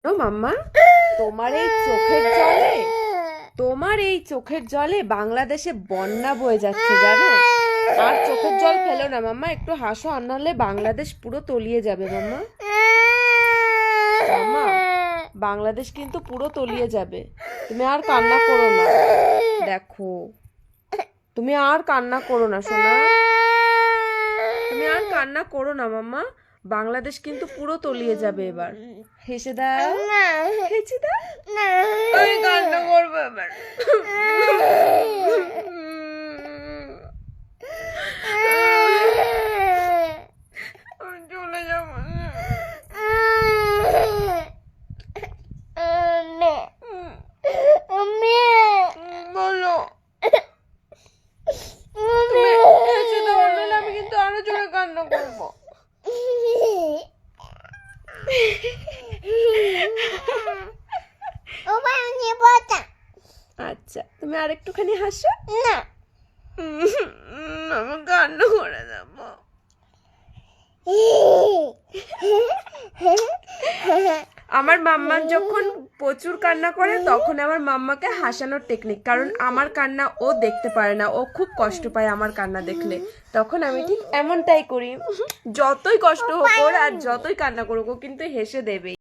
মাম্মা, তোমার এই চোখের জলে বাংলাদেশে বন্যা বয়ে যাচ্ছে জানো। আর চোখের জল ফেলো না মাম্মা, একটু হাসো, আর নাহলে বাংলাদেশ পুরো তলিয়ে যাবে মাম্মা। মাম্মা, বাংলাদেশ কিন্তু পুরো তলিয়ে যাবে। তুমি আর কান্না করো না, দেখো তুমি আর কান্না করো না সোনা, তুমি আর কান্না করো না মাম্মা। বাংলাদেশ কিন্তু পুরো তলিয়ে যাবে এবার। হেসে দাও, হেসে দাও। আমি কান্না করবো এবার। আমি চলে যাবো। বলো, তুমি হেসে দাও, নাহলে আমি কিন্তু আরো জোরে কান্না করবো। আচ্ছা, তুমি আর একটুখানি হাসো না। আমি কান্না করে দেবো। আমার মাম্মা যখন প্রচুর কান্না করে তখন আমার মাম্মাকে হাসানোর টেকনিক, কারণ আমার কান্না ও দেখতে পারে না, ও খুব কষ্ট পায় আমার কান্না দেখলে। তখন আমি ঠিক এমনটাই করি, যতই কষ্ট হোক ওর আর যতই কান্না করুক ও কিন্তু হেসে দেবেই।